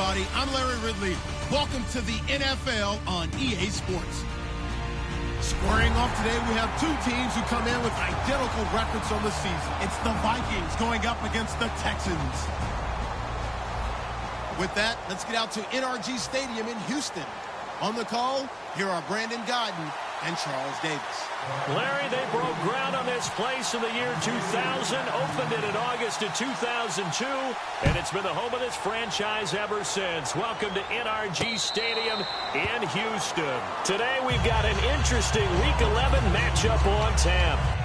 everybody. I'm Larry Ridley. Welcome to the NFL on EA Sports. Squaring off today, we have two teams who come in with identical records on the season. It's the Vikings going up against the Texans. With that, let's get out to NRG Stadium in Houston. On the call, here are Brandon Godden and Charles Davis. Larry, they broke ground on this place in the year 2000, opened it in August of 2002, and it's been the home of this franchise ever since. Welcome to NRG Stadium in Houston. Today we've got an interesting Week 11 matchup on tap.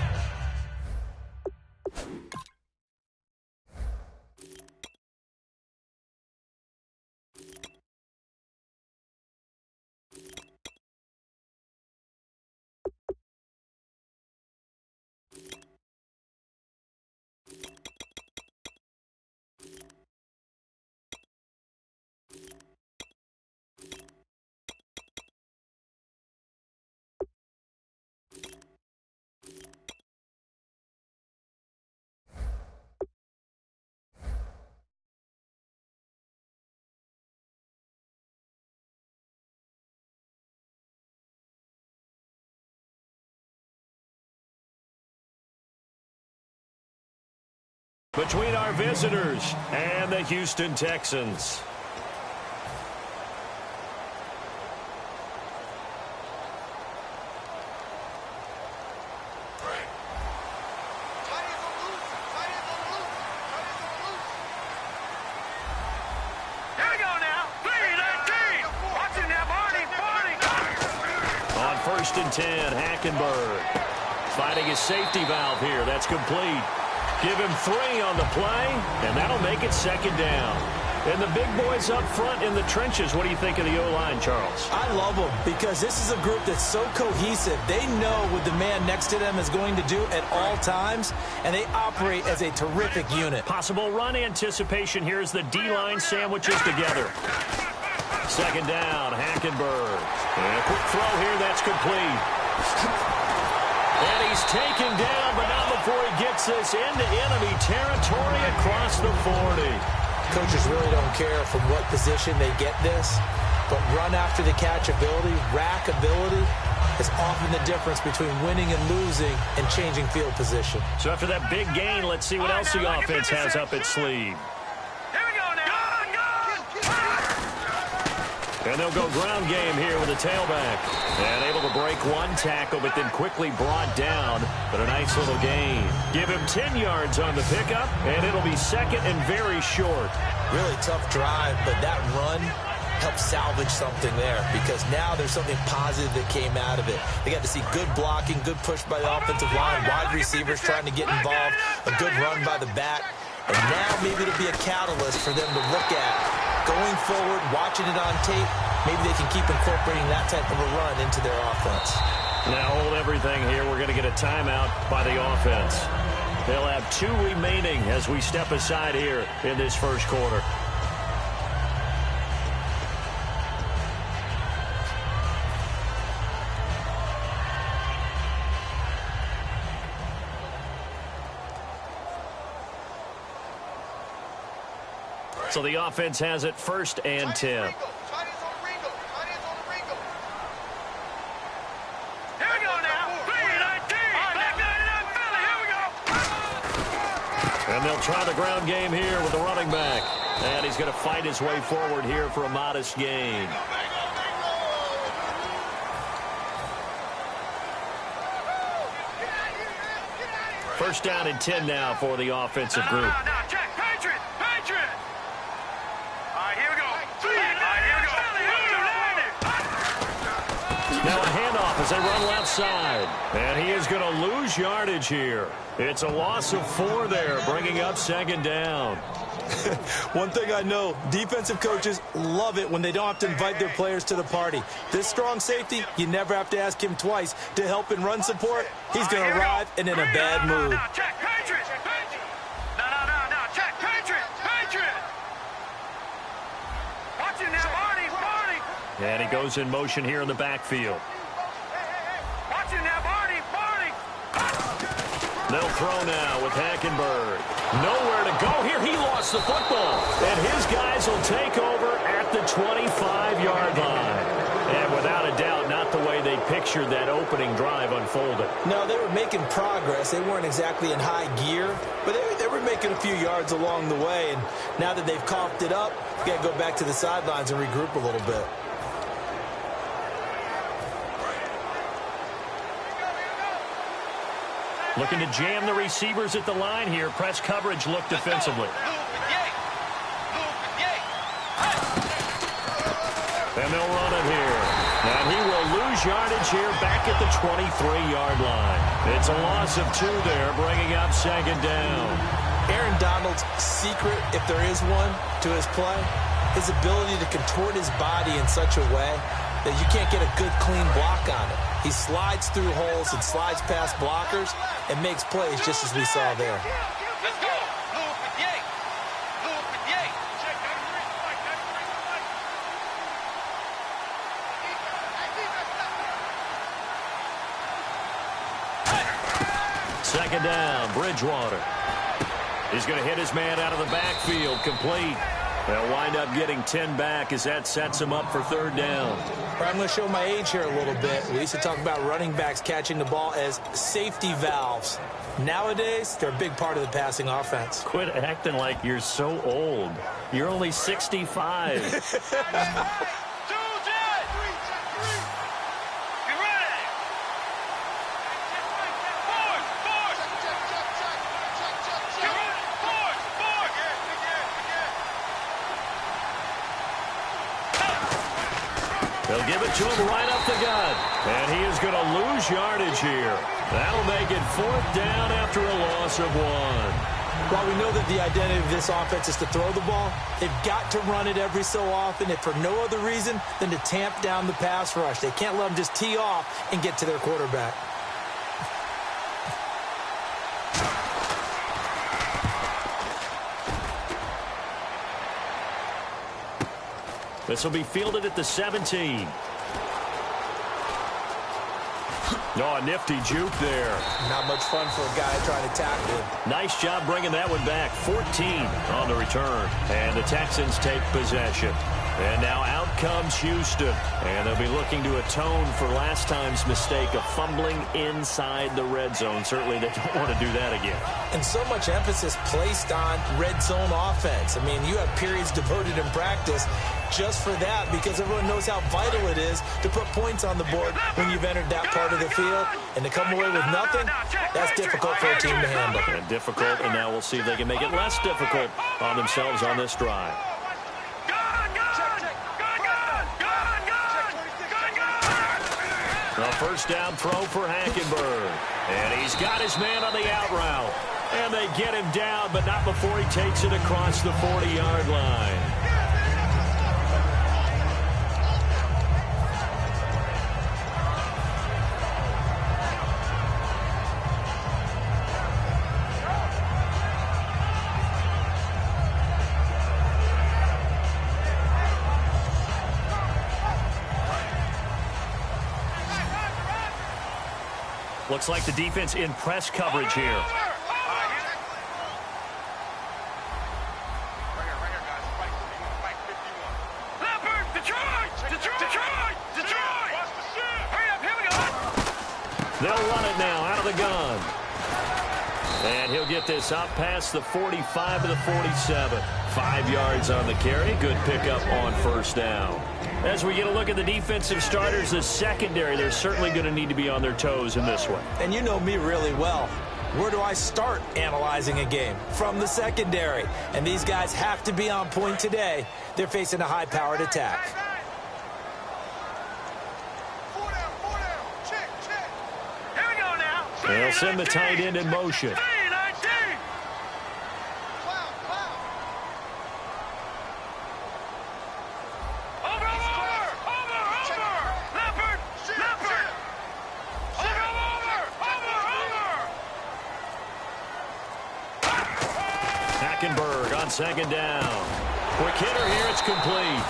Between our visitors and the Houston Texans. On 1st and 10, Hackenberg finding his safety valve here. That's complete. Give him 3 on the play, and that'll make it 2nd down. And the big boys up front in the trenches, what do you think of the O-line, Charles? I love them because this is a group that's so cohesive. They know what the man next to them is going to do at all times, and they operate as a terrific unit. Possible run anticipation here as the D-line sandwiches together. 2nd down, Hackenberg. And a quick throw here, that's complete. And he's taken down, but not before he gets this into enemy territory across the 40. Coaches really don't care from what position they get this, but run after the catch ability, rack ability, is often the difference between winning and losing and changing field position. So after that big gain, let's see what else the offense has up its sleeve. And they'll go ground game here with a tailback. And able to break one tackle, but then quickly brought down. But a nice little gain. Give him 10 yards on the pickup, and it'll be 2nd and very short. Really tough drive, but that run helped salvage something there because now there's something positive that came out of it. They got to see good blocking, good push by the offensive line, wide receivers trying to get involved, a good run by the back. And now maybe it'll be a catalyst for them to look at going forward, watching it on tape. Maybe they can keep incorporating that type of a run into their offense. Now hold everything here. We're going to get a timeout by the offense. They'll have 2 remaining as we step aside here in this first quarter. So the offense has it 1st and 10. And they'll try the ground game here with the running back. And he's going to fight his way forward here for a modest gain. First down and 10 now for the offensive group. Now a handoff as they run left side. And he is going to lose yardage here. It's a loss of 4 there, bringing up 2nd down. One thing I know, defensive coaches love it when they don't have to invite their players to the party. This strong safety, you never have to ask him twice to help in run support. He's going to arrive and in a bad mood. And he goes in motion here in the backfield. They'll throw now with Hackenberg. Nowhere to go here. He lost the football. And his guys will take over the 25-yard line. And without a doubt, not the way they pictured that opening drive unfolded. No, they were making progress. They weren't exactly in high gear, but they were making a few yards along the way. And now that they've coughed it up, you got to go back to the sidelines and regroup a little bit. Looking to jam the receivers at the line here. Press coverage look defensively. And they'll run it here. And he will lose yardage here back at the 23-yard line. It's a loss of 2 there, bringing up second down. Aaron Donald's secret, if there is one, to his play, his ability to contort his body in such a way that you can't get a good, clean block on it. He slides through holes and slides past blockers and makes plays just as we saw there. Let's go. Second down, Bridgewater. He's going to hit his man out of the backfield, complete. They'll wind up getting 10 back as that sets him up for third down. I'm going to show my age here a little bit. We used to talk about running backs catching the ball as safety valves. Nowadays, they're a big part of the passing offense. Quit acting like you're so old. You're only 65. They'll give it to him right up the gut. And he is going to lose yardage here. That'll make it fourth down after a loss of 1. While we know that the identity of this offense is to throw the ball, they've got to run it every so often, if for no other reason than to tamp down the pass rush. They can't let them just tee off and get to their quarterback. This will be fielded at the 17. Oh, a nifty juke there. Not much fun for a guy trying to tackle him. Nice job bringing that one back. 14 on the return. And the Texans take possession. And now out comes Houston. And they'll be looking to atone for last time's mistake of fumbling inside the red zone. Certainly they don't want to do that again. And so much emphasis placed on red zone offense. I mean, you have periods devoted in practice just for that, because everyone knows how vital it is to put points on the board when you've entered that part of the field. And to come away with nothing, that's difficult for a team to handle. And difficult, and now we'll see if they can make it less difficult on themselves on this drive. A first down throw for Hackenberg. And he's got his man on the out route. And they get him down, but not before he takes it across the 40-yard line. Looks like the defense in press coverage here. They'll run it now out of the gun. And he'll get this up past the 45 to the 47. 5 yards on the carry. Good pickup on first down. As we get a look at the defensive starters, the secondary, they're certainly going to need to be on their toes in this one. And you know me really well. Where do I start analyzing a game? From the secondary. And these guys have to be on point today. They're facing a high-powered attack. They'll send the tight end in motion. Hackenberg on second down. Quick hitter here, it's complete.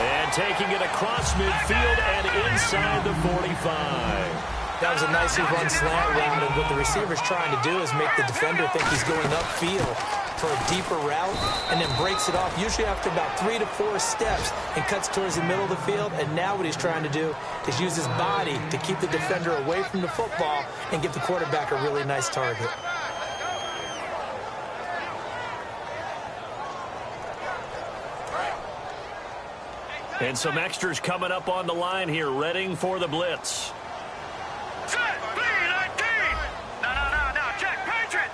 And taking it across midfield and inside the 45. That was a nicely run slant route, and what the receiver's trying to do is make the defender think he's going upfield. for a deeper route and then breaks it off, usually after about 3 to 4 steps, and cuts towards the middle of the field. And now what he's trying to do is use his body to keep the defender away from the football and give the quarterback a really nice target. And some extras coming up on the line here, readying for the blitz. Set, B, 19. No, check, Patriot.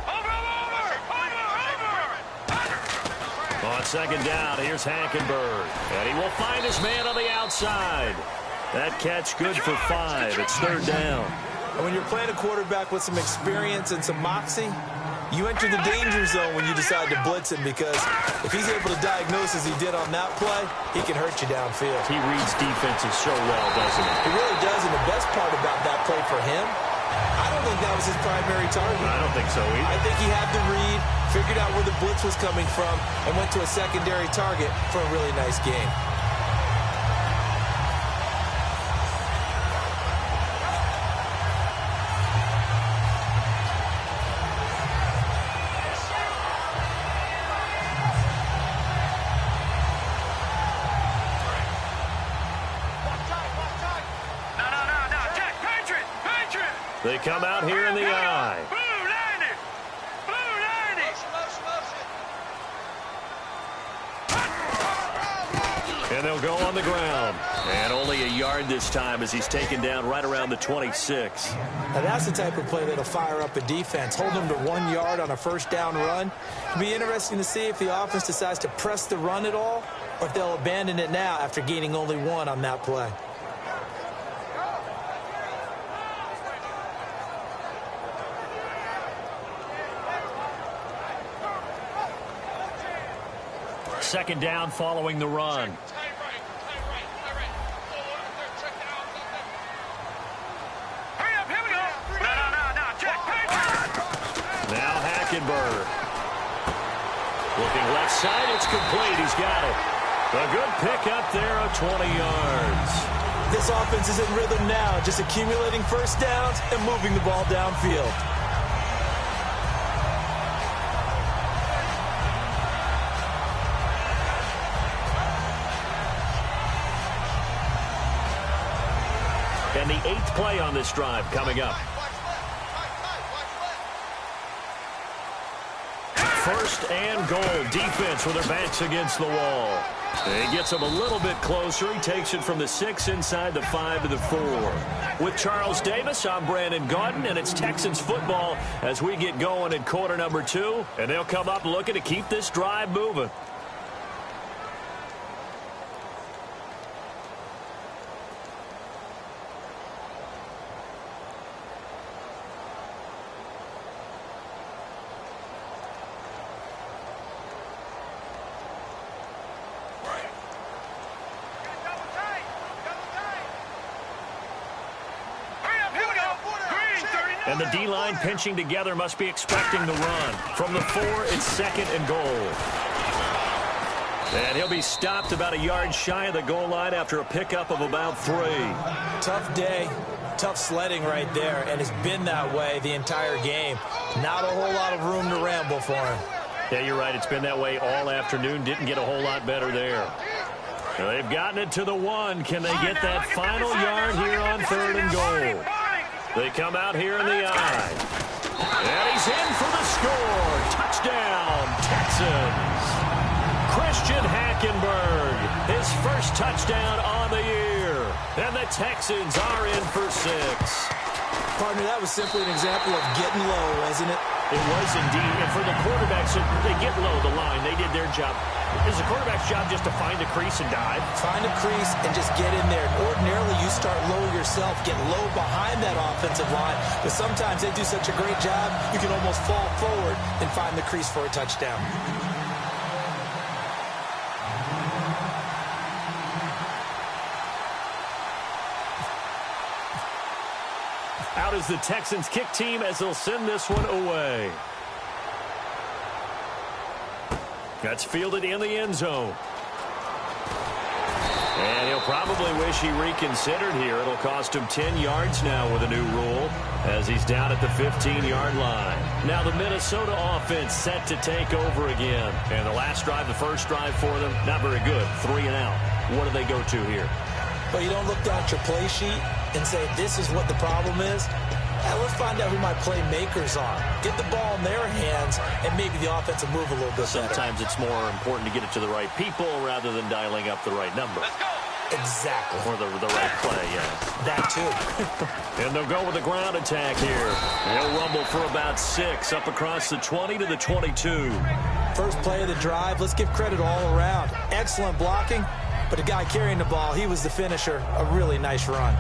Over. On second down, here's Hackenberg. And he will find his man on the outside. That catch good for 5. It's third down. And when you're playing a quarterback with some experience and some moxie, you enter the danger zone when you decide to blitz him, because if he's able to diagnose as he did on that play, he can hurt you downfield. He reads defenses so well, doesn't he? He really does, and the best part about that play for him, I don't think that was his primary target. I don't think so either. I think he had the read, figured out where the blitz was coming from, and went to a secondary target for a really nice game. They come out here in the eye. Blue 90. And they'll go on the ground. And only a yard this time as he's taken down right around the 26. Now that's the type of play that'll fire up a defense. Hold them to 1 yard on a first down run. It'll be interesting to see if the offense decides to press the run at all, or if they'll abandon it now after gaining only 1 on that play. Second down following the run. Hurry up, here we go. No, check, Now Hackenberg. Looking left side, it's complete. He's got it. A good pick up there of 20 yards. This offense is in rhythm now, just accumulating first downs and moving the ball downfield. And the 8th play on this drive coming up. First and goal. Defense with their backs against the wall. He gets them a little bit closer. He takes it from the 6 inside the 5 to the 4. With Charles Davis, I'm Brandon Gaudin, and it's Texans football as we get going in quarter number 2. And they'll come up looking to keep this drive moving. And the D-line pinching together must be expecting the run. From the 4, it's second and goal. And he'll be stopped about a yard shy of the goal line after a pickup of about 3. Tough day, tough sledding right there, and it's been that way the entire game. Not a whole lot of room to ramble for him. Yeah, you're right. It's been that way all afternoon. Didn't get a whole lot better there. Now they've gotten it to the 1. Can they get that final yard here on third and goal? They come out here in the eye. And he's in for the score. Touchdown, Texans. Christian Hackenberg, his first touchdown on the year. And the Texans are in for 6. Partner, that was simply an example of getting low, wasn't it? It was indeed. And for the quarterbacks, they get low the line. They did their job. Is the quarterback's job just to find a crease and dive? Find a crease and just get in there. Ordinarily, you start low yourself, get low behind that offensive line. But sometimes they do such a great job, you can almost fall forward and find the crease for a touchdown. Out is the Texans kick team as they'll send this one away. That's fielded in the end zone. And he'll probably wish he reconsidered here. It'll cost him 10 yards now with a new rule as he's down at the 15-yard line. Now the Minnesota offense set to take over again. And the last drive, the first drive for them, not very good. 3 and out. What do they go to here? Well, you don't look down at your play sheet and say, this is what the problem is. Let's find out who my playmakers are. Get the ball in their hands, and maybe the offense will move a little bit better. Sometimes it's more important to get it to the right people rather than dialing up the right number. Let's go. Exactly. Or the right play, yeah. That too. And they'll go with the ground attack here. They'll rumble for about 6 up across the 20 to the 22. First play of the drive. Let's give credit all around. Excellent blocking, but the guy carrying the ball, he was the finisher. A really nice run.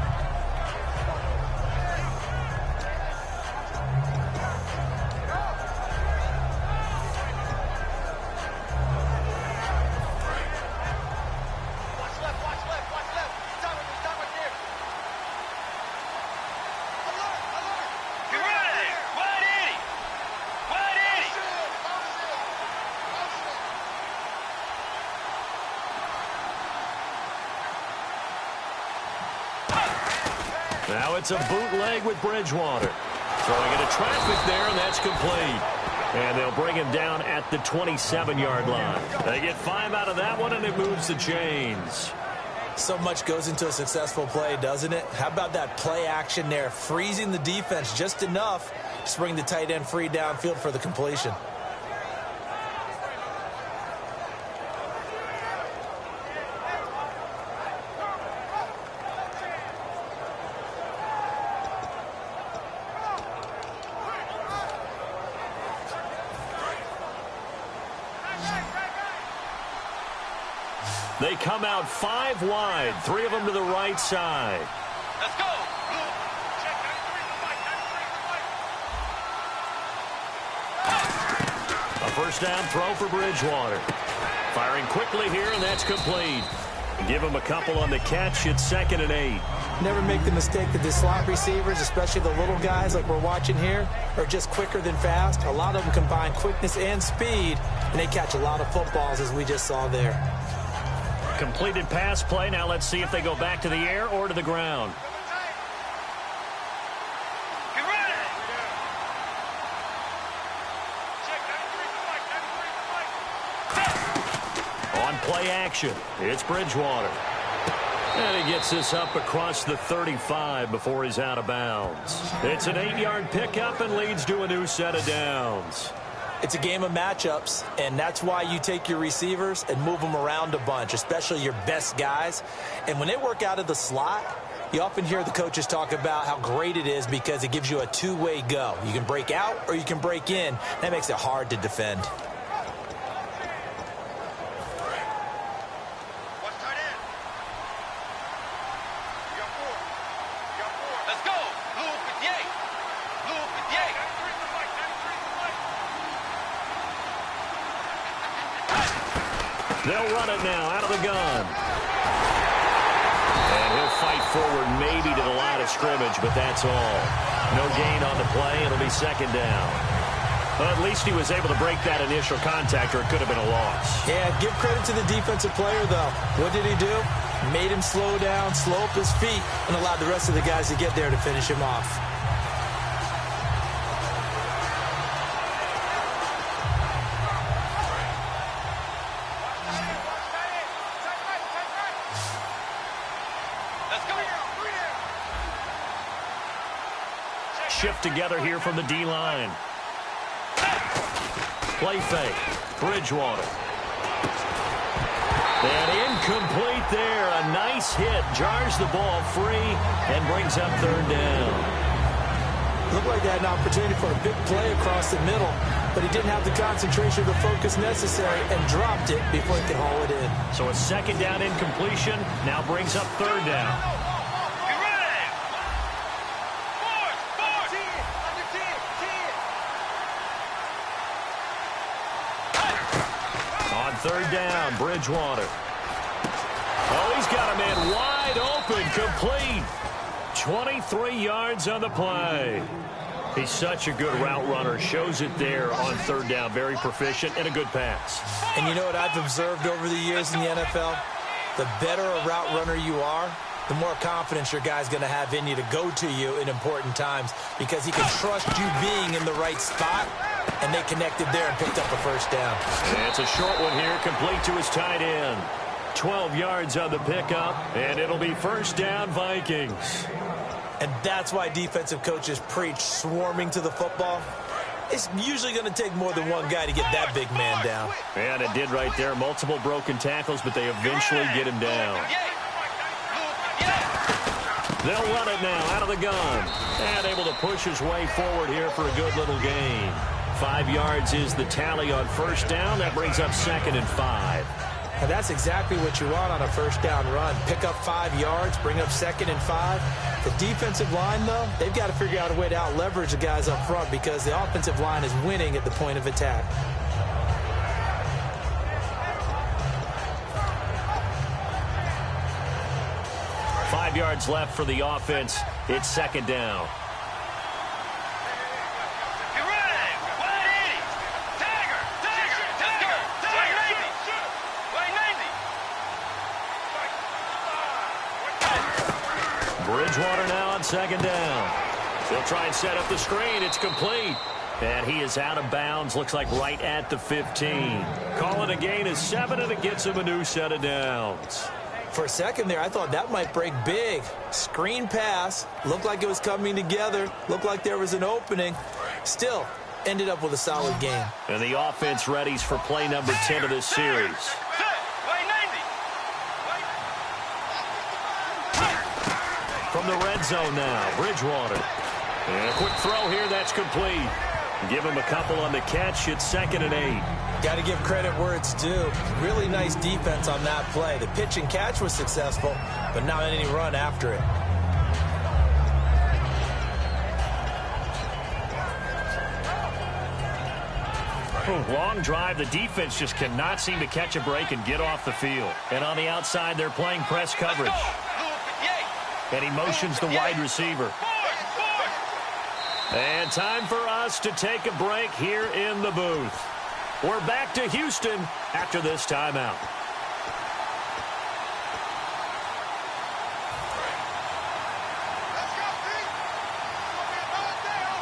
Now it's a bootleg with Bridgewater. Throwing into traffic there, and that's complete. And they'll bring him down at the 27-yard line. They get 5 out of that one, and it moves the chains. So much goes into a successful play, doesn't it? How about that play action there, freezing the defense just enough to bring the tight end free downfield for the completion. They come out 5 wide, 3 of them to the right side. Let's go. A first down throw for Bridgewater. Firing quickly here, and that's complete. Give him a couple on the catch. It's 2nd and 8. Never make the mistake that the slot receivers, especially the little guys like we're watching here, are just quicker than fast. A lot of them combine quickness and speed, and they catch a lot of footballs, as we just saw there. Completed pass play. Now let's see if they go back to the air or to the ground. Get ready. On play action, it's Bridgewater. And he gets this up across the 35 before he's out of bounds. It's an 8-yard pickup and leads to a new set of downs. It's a game of matchups, and that's why you take your receivers and move them around a bunch, especially your best guys. And when they work out of the slot, you often hear the coaches talk about how great it is because it gives you a two-way go. You can break out or you can break in. That makes it hard to defend. Let's go. Blue 58. Blue 58. They'll run it now out of the gun. And he'll fight forward maybe to the line of scrimmage, but that's all. No gain on the play. It'll be 2nd down. Well, at least he was able to break that initial contact, or it could have been a loss. Yeah, give credit to the defensive player, though. What did he do? Made him slow down, slow up his feet, and allowed the rest of the guys to get there to finish him off. Shift together here from the D-line. Play fake. Bridgewater. And incomplete there. A nice hit. Jars the ball free and brings up 3rd down. Looked like they had an opportunity for a big play across the middle, but he didn't have the concentration or the focus necessary and dropped it before he could haul it in. So a 2nd down incompletion now brings up 3rd down. Get ready. Force. On 3rd down, Bridgewater. Oh, he's got a man wide open, complete. 23 yards on the play. He's such a good route runner. Shows it there on 3rd down. Very proficient and a good pass. And you know what I've observed over the years in the NFL? the better a route runner you are, the more confidence your guy's going to have in you to go to you in important times because he can trust you being in the right spot, and they connected there and picked up a first down. And it's a short one here, complete to his tight end. 12 yards on the pickup, and it'll be first down Vikings. And that's why defensive coaches preach swarming to the football. It's usually going to take more than one guy to get that big man down. And it did right there. Multiple broken tackles, but they eventually get him down. They'll run it now out of the gun. And able to push his way forward here for a good little gain. 5 yards is the tally on first down. That brings up 2nd and 5. And that's exactly what you want on a first down run. Pick up 5 yards, bring up 2nd and 5. The defensive line, though, they've got to figure out a way to out-leverage the guys up front because the offensive line is winning at the point of attack. Five yards left for the offense. It's 2nd down. Bridgewater now on 2nd down. They'll try and set up the screen. It's complete. And he is out of bounds. Looks like right at the 15. Calling a gain of 7, and it gets him a new set of downs. For a second there, I thought that might break big. Screen pass. Looked like it was coming together. Looked like there was an opening. Still, ended up with a solid game. And the offense readies for play number 10 of this series. From the red zone now, Bridgewater. And a quick throw here, that's complete. Give him a couple on the catch. It's 2nd and 8. Got to give credit where it's due. Really nice defense on that play. The pitch and catch was successful, but not any run after it. Long drive. The defense just cannot seem to catch a break and get off the field. And on the outside, they're playing press coverage. And he motions the wide receiver. And time for us to take a break here in the booth. We're back to Houston after this timeout.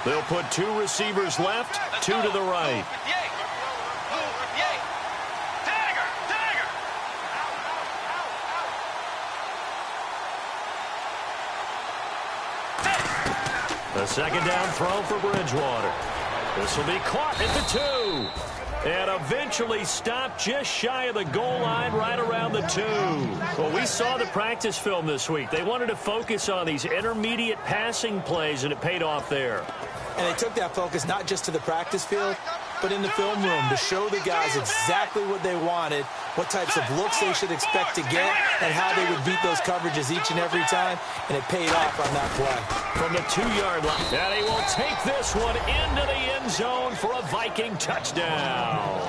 They'll put 2 receivers left, 2 to the right. A 2nd down throw for Bridgewater. This will be caught at the 2. And eventually stopped just shy of the goal line right around the 2. Well, we saw the practice film this week. They wanted to focus on these intermediate passing plays, and it paid off there. And they took that focus not just to the practice field, but in the film room to show the guys exactly what they wanted, what types of looks they should expect to get, and how they would beat those coverages each and every time, and it paid off on that play. From the 2-yard line, and he will take this one into the end zone for a Viking touchdown.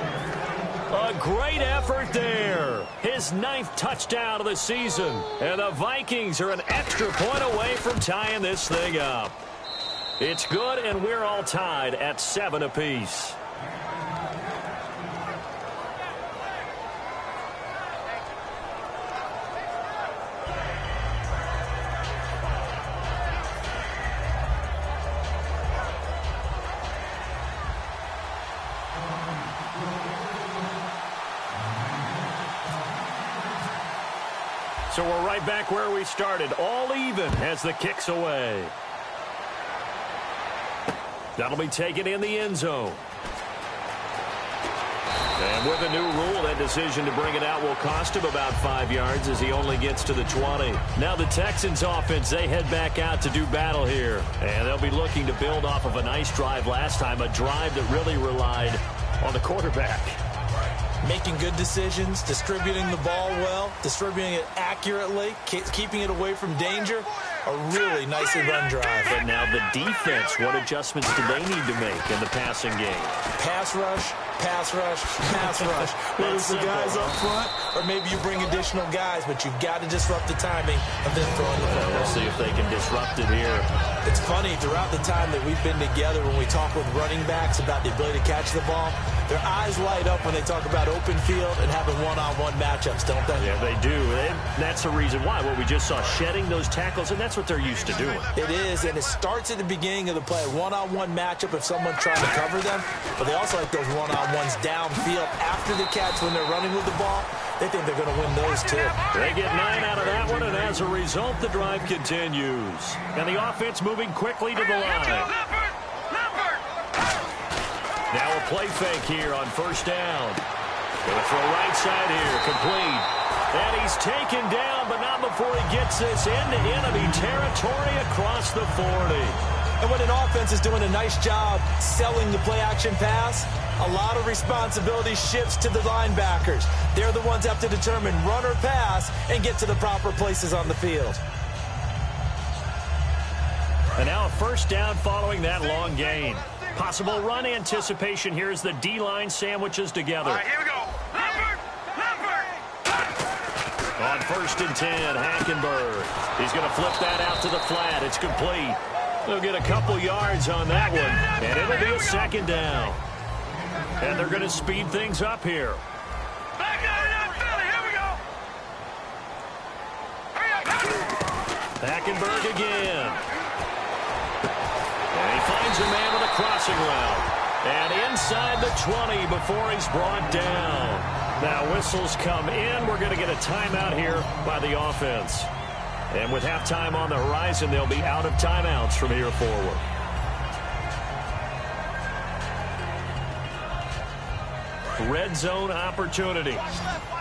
A great effort there. His 9th touchdown of the season, and the Vikings are an extra point away from tying this thing up. It's good, and we're all tied at 7 apiece. So we're right back where we started, all even as the kick's away. That'll be taken in the end zone. And with a new rule, that decision to bring it out will cost him about 5 yards as he only gets to the 20. Now the Texans offense, they head back out to do battle here. And they'll be looking to build off of a nice drive last time, a drive that really relied on the quarterback. Making good decisions, distributing the ball well, distributing it accurately, keeping it away from danger. a really nicely run drive. But now the defense, what adjustments do they need to make in the passing game? Pass rush, pass rush, pass rush. Whether it's the guys up front or maybe you bring additional guys, but you've got to disrupt the timing of them throwing the ball. We'll see if they can disrupt it here. It's funny, throughout the time that we've been together, when we talk with running backs about the ability to catch the ball, their eyes light up when they talk about open field and having one-on-one matchups, don't they? Yeah, they do. And that's the reason why. What we just saw, shedding those tackles, and that's what they're used to doing. It is, and it starts at the beginning of the play. One-on-one matchup if someone's trying to cover them, but they also like those one-on-ones downfield after the catch when they're running with the ball. They think they're going to win those, too. They get 9 out of that one, and as a result, the drive continues. And the offense moving quickly to the line. Now a play fake here on first down. Going to throw right side here, complete. And he's taken down, but not before he gets this into enemy territory across the 40. And when an offense is doing a nice job selling the play-action pass, a lot of responsibility shifts to the linebackers. They're the ones that have to determine run or pass and get to the proper places on the field. And now a first down following that long gain. Possible run anticipation here as the D-line sandwiches together. All right, here we go. On first and 10, Hackenberg. He's going to flip that out to the flat. It's complete. They'll get a couple yards on that one, and it'll be a second down. And they're going to speed things up here. Back out of that Philly. Here we go. Hurry up. Hackenberg again. And he finds a man with a crossing route. And inside the 20 before he's brought down. Now whistles come in. We're going to get a timeout here by the offense. And with halftime on the horizon, they'll be out of timeouts from here forward. Red zone opportunity. Watch left.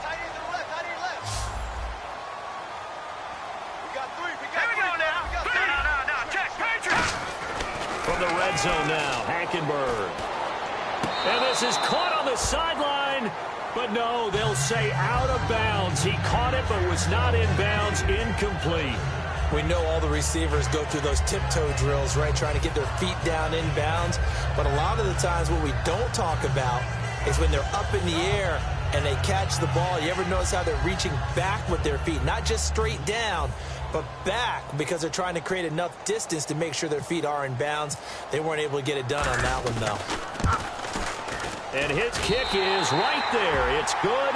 Tight end to the left. We got three. Here we go now. No. Check. Patriots. From the red zone now, Hackenberg. And this is caught on the sideline. But no, they'll say out of bounds. He caught it but was not in bounds. Incomplete. We know all the receivers go through those tiptoe drills, right, trying to get their feet down in bounds. But a lot of the times what we don't talk about is when they're up in the air and they catch the ball. You ever notice how they're reaching back with their feet? Not just straight down, but back, because they're trying to create enough distance to make sure their feet are in bounds. They weren't able to get it done on that one, though. And his kick is right there. It's good.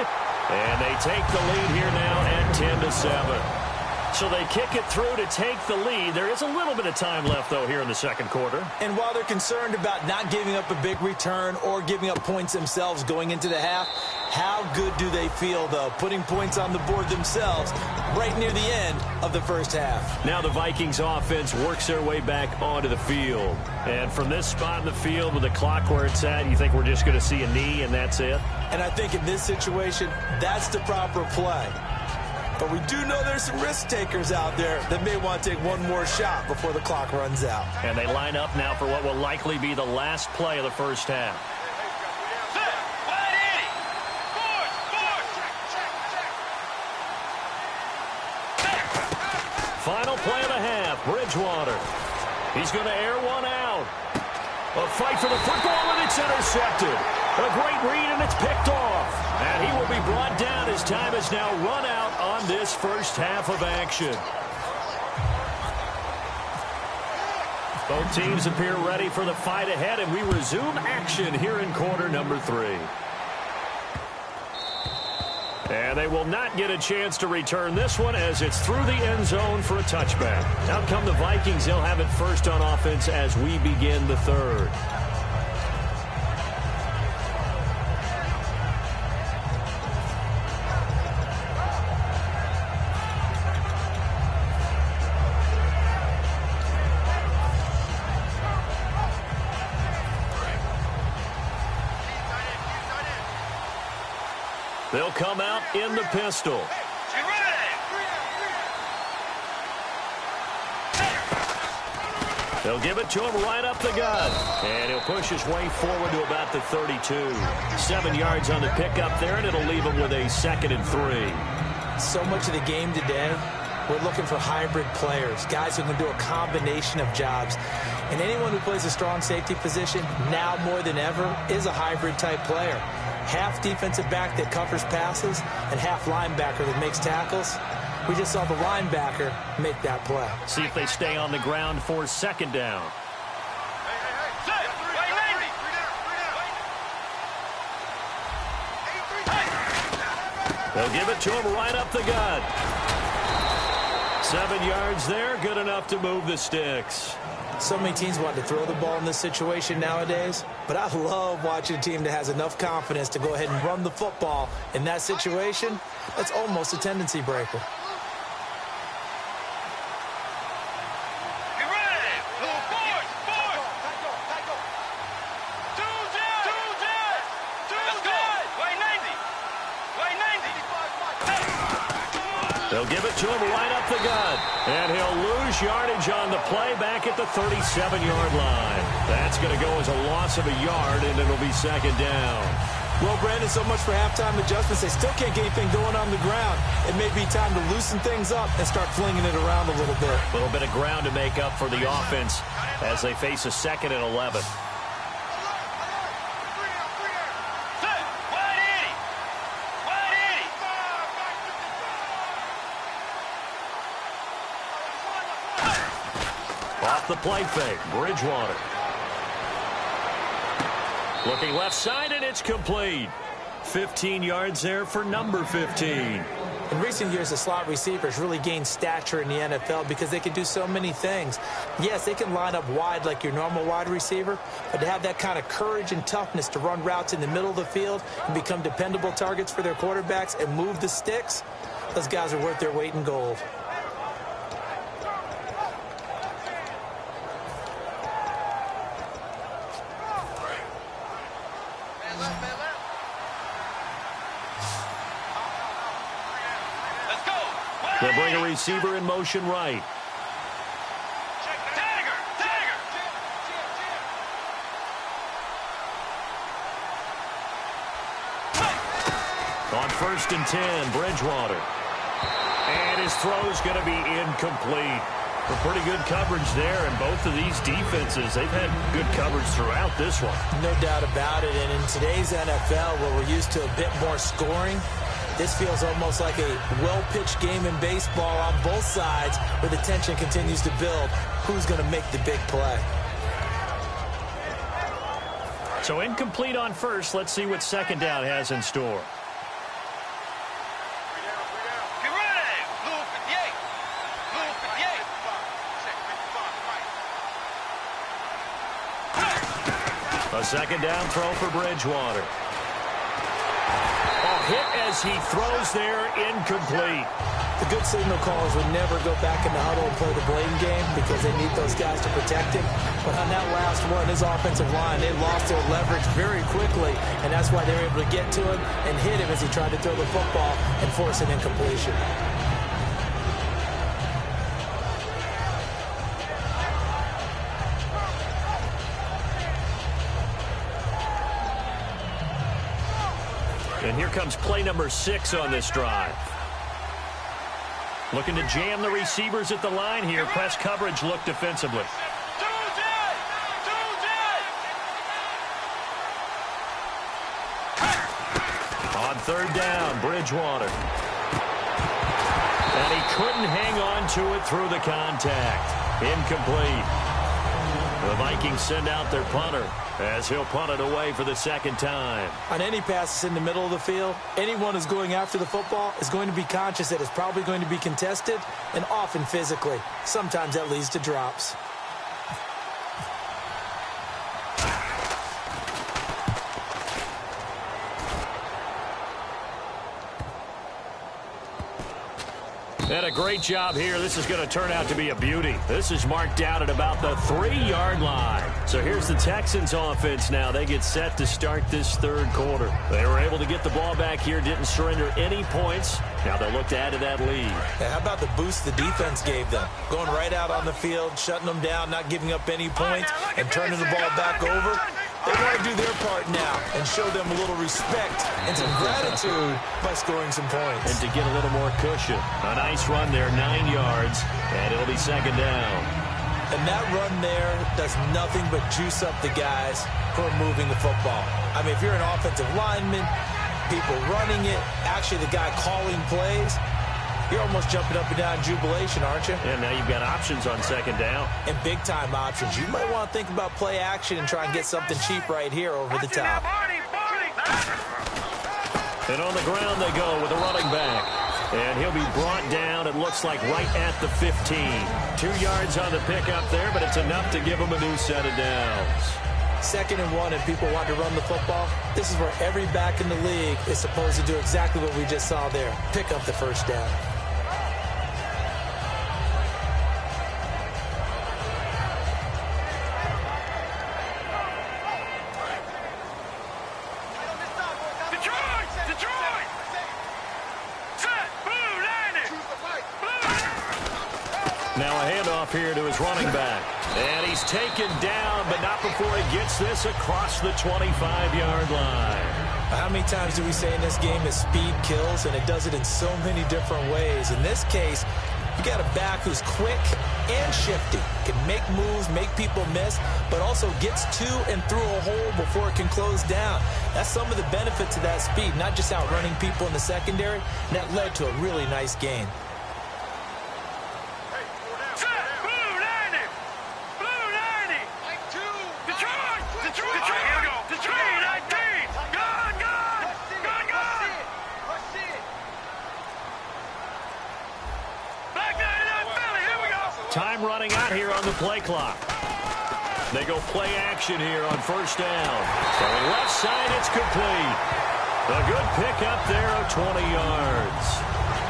And they take the lead here now at 10-7. So they kick it through to take the lead. There is a little bit of time left, though, here in the second quarter. And while they're concerned about not giving up a big return or giving up points themselves going into the half, how good do they feel, though, putting points on the board themselves right near the end of the first half? Now the Vikings offense works their way back onto the field. And from this spot in the field with the clock where it's at, you think we're just going to see a knee and that's it? And I think in this situation, that's the proper play. But we do know there's some risk takers out there that may want to take one more shot before the clock runs out. And they line up now for what will likely be the last play of the first half. Final play of the half, Bridgewater. He's going to air one out. A fight for the football, and it's intercepted. A great read, and it's picked off. And he will be brought down as time has now run out on this first half of action. Both teams appear ready for the fight ahead, and we resume action here in quarter number 3. And they will not get a chance to return this one as it's through the end zone for a touchback. Out come the Vikings. They'll have it first on offense as we begin the third. They'll come out in the pistol. They'll give it to him right up the gut. And he'll push his way forward to about the 32. 7 yards on the pickup there, and it'll leave him with a 2nd and 3. So much of the game today We're looking for hybrid players, guys who can do a combination of jobs. And anyone who plays a strong safety position, now more than ever, is a hybrid-type player. Half defensive back that covers passes and half linebacker that makes tackles. We just saw the linebacker make that play. See if they stay on the ground for second down. They'll give it to him right up the gut. 7 yards there, good enough to move the sticks. So many teams want to throw the ball in this situation nowadays, but I love watching a team that has enough confidence to go ahead and run the football. In that situation, that's almost a tendency breaker. They'll give it to him right up the gut. And he'll lose yardage on the play back at the 37-yard line. That's going to go as a loss of a yard, and it'll be second down. Well, Brandon, so much for halftime adjustments. They still can't get anything going on the ground. It may be time to loosen things up and start flinging it around a little bit. A little bit of ground to make up for the offense as they face a 2nd and 11. Off the play fake, Bridgewater. Looking left side, and it's complete. 15 yards there for number 15. In recent years, the slot receivers really gained stature in the NFL because they can do so many things. Yes, they can line up wide like your normal wide receiver, but to have that kind of courage and toughness to run routes in the middle of the field and become dependable targets for their quarterbacks and move the sticks, those guys are worth their weight in gold. They'll bring a receiver in motion right. On 1st and 10, Bridgewater. And his throw's going to be incomplete. Pretty good coverage there, and both of these defenses, they've had good coverage throughout this one. No doubt about it, and in today's NFL, where we're used to a bit more scoring, this feels almost like a well-pitched game in baseball on both sides where the tension continues to build. Who's going to make the big play? So incomplete on 1st. Let's see what 2nd down has in store. A 2nd down throw for Bridgewater. Hit as he throws there, incomplete. The good signal callers would never go back in the huddle and play the blame game because they need those guys to protect him. But on that last one, his offensive line, they lost their leverage very quickly, and that's why they were able to get to him and hit him as he tried to throw the football and force an incompletion. And here comes play number 6 on this drive. Looking to jam the receivers at the line here. Press coverage look defensively. On 3rd down, Bridgewater. And he couldn't hang on to it through the contact. Incomplete. The Vikings send out their punter as he'll punt it away for the 2nd time. On any passes in the middle of the field, anyone who's going after the football is going to be conscious that it's probably going to be contested, and often physically. Sometimes that leads to drops. And a great job here. This is going to turn out to be a beauty. This is marked out at about the 3-yard line. So here's the Texans offense now. They get set to start this 3rd quarter. They were able to get the ball back here, didn't surrender any points. Now they'll look to add to that lead. Yeah, how about the boost the defense gave them? Going right out on the field, shutting them down, not giving up any points, and turning the ball back over. They want to do their part now and show them a little respect and some gratitude by scoring some points. And to get a little more cushion. A nice run there, 9 yards, and it'll be second down. And that run there does nothing but juice up the guys who are moving the football. I mean, if you're an offensive lineman, people running it, actually the guy calling plays, you're almost jumping up and down in jubilation, aren't you? And now you've got options on second down. And big-time options. You might want to think about play action and try and get something cheap right here over the top. And on the ground they go with a running back. And he'll be brought down, it looks like, right at the 15. 2 yards on the pickup there, but it's enough to give him a new set of downs. 2nd and 1, and people want to run the football. This is where every back in the league is supposed to do exactly what we just saw there. Pick up the first down. Now a handoff here to his running back. And he's taken down, but not before he gets this across the 25-yard line. How many times do we say in this game that speed kills, and it does it in so many different ways? In this case, you got a back who's quick and shifty, can make moves, make people miss, but also gets to and through a hole before it can close down. That's some of the benefits of that speed, not just outrunning people in the secondary, and that led to a really nice gain. Time running out here on the play clock. They go play action here on first down. Going left side, it's complete. A good pickup there of 20 yards.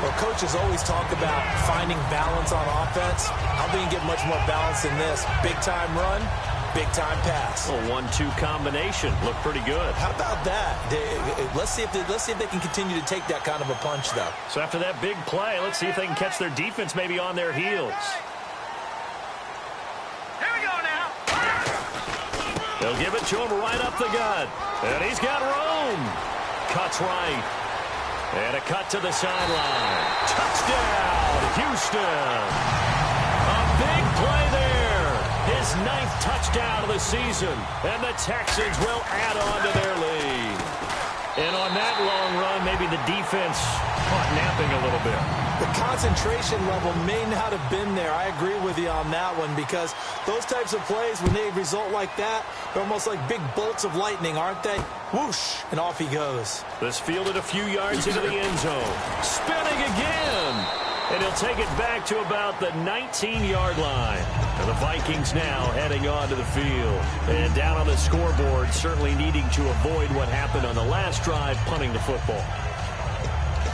Well, coaches always talk about finding balance on offense. How do you get much more balance than this? Big-time run, big-time pass. A 1-2 combination. Looked pretty good. How about that? Let's see if they can continue to take that kind of a punch, though. So after that big play, let's see if they can catch their defense maybe on their heels. They'll give it to him right up the gut. And he's got room. Cuts right. And a cut to the sideline. Touchdown, Houston. A big play there. His 9th touchdown of the season. And the Texans will add on to their lead. And on that long run, maybe the defense caught napping a little bit. The concentration level may not have been there. I agree with you on that one, because those types of plays, when they result like that, they're almost like big bolts of lightning, aren't they? Whoosh, and off he goes. This fielded a few yards into the end zone. Spinning again. And he'll take it back to about the 19-yard line. And the Vikings now heading onto the field. And down on the scoreboard, certainly needing to avoid what happened on the last drive, punting the football.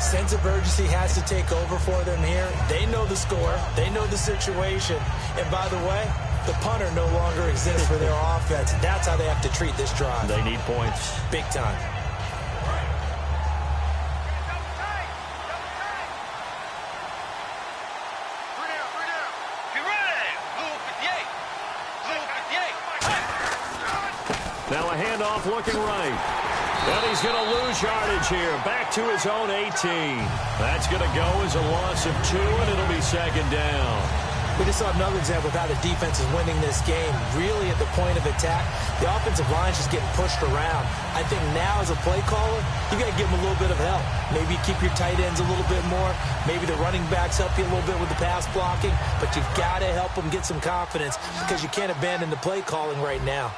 Sense of urgency has to take over for them here. They know the score. They know the situation. And by the way, the punter no longer exists for their offense. That's how they have to treat this drive. They need points. Big time. Now a handoff looking right. And he's going to lose yardage here. Back to his own 18. That's going to go as a loss of 2, and it'll be second down. We just saw another example of how the defense is winning this game. Really at the point of attack, the offensive line is just getting pushed around. I think now as a play caller, you got to give them a little bit of help. Maybe keep your tight ends a little bit more. Maybe the running backs help you a little bit with the pass blocking. But you've got to help them get some confidence, because you can't abandon the play calling right now.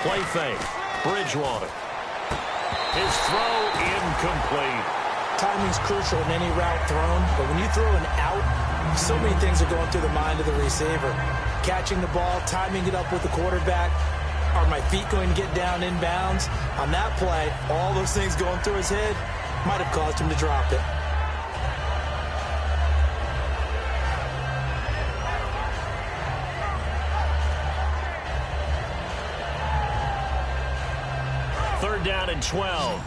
Play fake. Bridgewater. His throw incomplete. Timing's crucial in any route thrown, but when you throw an out, so many things are going through the mind of the receiver. Catching the ball, timing it up with the quarterback. Are my feet going to get down inbounds? On that play, all those things going through his head might have caused him to drop it. Third down and 12.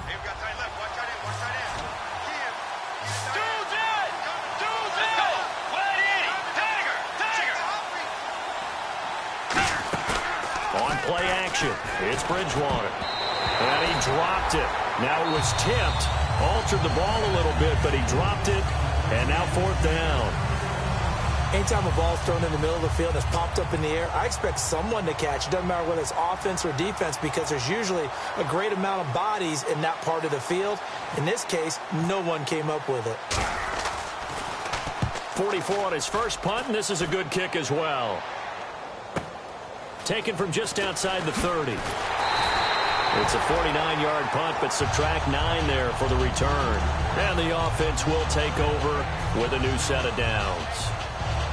action. It's Bridgewater. And he dropped it. Now it was tipped. Altered the ball a little bit, but he dropped it. And now 4th down. Anytime a ball's thrown in the middle of the field that's popped up in the air, I expect someone to catch. It doesn't matter whether it's offense or defense, because there's usually a great amount of bodies in that part of the field. In this case, no one came up with it. 44 on his first punt, and this is a good kick as well. Taken from just outside the 30. It's a 49-yard punt, but subtract 9 there for the return. And the offense will take over with a new set of downs.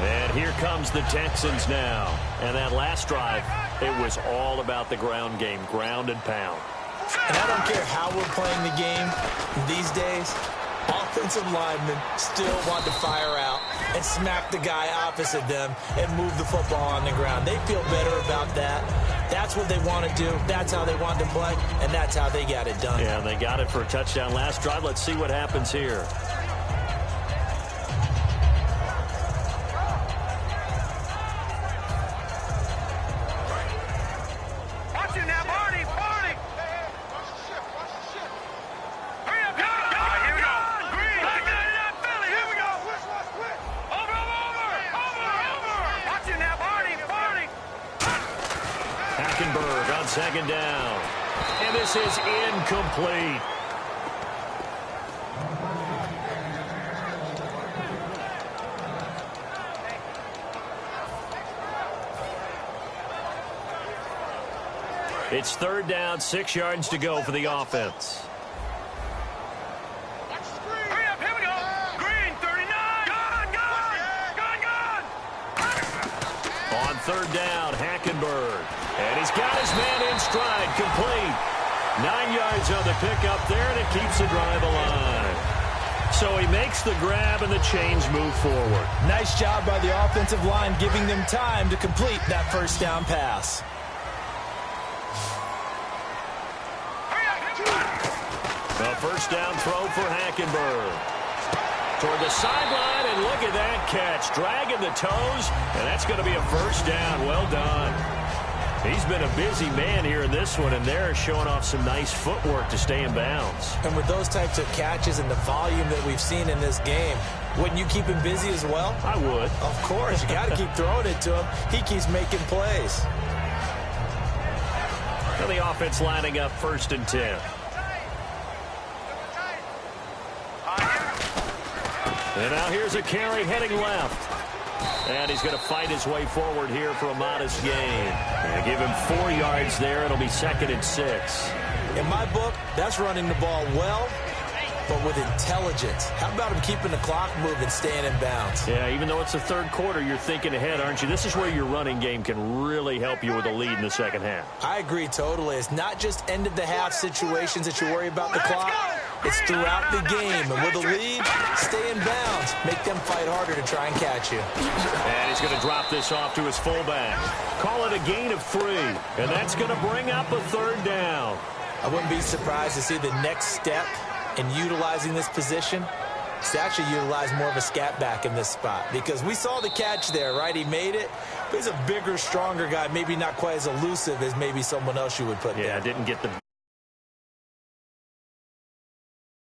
And here comes the Texans now. And that last drive, it was all about the ground game, ground and pound. And I don't care how we're playing the game these days, offensive linemen still want to fire out and smack the guy opposite them and move the football on the ground. They feel better about that. That's what they want to do. That's how they want to play, and that's how they got it done. Yeah, they got it for a touchdown last drive. Let's see what happens here. Second down. And this is incomplete. It's 3rd down, 6 yards to go for the offense. Hurry up, here we go. Green, 39. Gone. On 3rd down, Hackenberg. And he's got his man in stride, complete. 9 yards on the pickup there, and it keeps the drive alive. So he makes the grab, and the chains move forward. Nice job by the offensive line, giving them time to complete that 1st down pass. A 1st down throw for Hackenberg. Toward the sideline, and look at that catch. Dragging the toes, and that's going to be a 1st down. Well done. He's been a busy man here in this one, and they're showing off some nice footwork to stay in bounds. And with those types of catches and the volume that we've seen in this game, wouldn't you keep him busy as well? I would. Of course. You got to keep throwing it to him. He keeps making plays. And the offense lining up 1st and 10. And now here's a carry heading left. And he's going to fight his way forward here for a modest gain. And give him 4 yards there. It'll be 2nd and 6. In my book, that's running the ball well, but with intelligence. How about him keeping the clock moving, staying in bounds? Yeah, even though it's the 3rd quarter, you're thinking ahead, aren't you? This is where your running game can really help you with a lead in the 2nd half. I agree totally. It's not just end-of-the-half situations that you worry about the clock. It's throughout the game. And with a lead, stay in bounds. Make them fight harder to try and catch you. And he's going to drop this off to his fullback. Call it a gain of 3. And that's going to bring up a 3rd down. I wouldn't be surprised to see the next step in utilizing this position. It's to actually utilize more of a scat back in this spot. Because we saw the catch there, right? He made it. But he's a bigger, stronger guy. Maybe not quite as elusive as maybe someone else you would put there. Yeah, didn't get the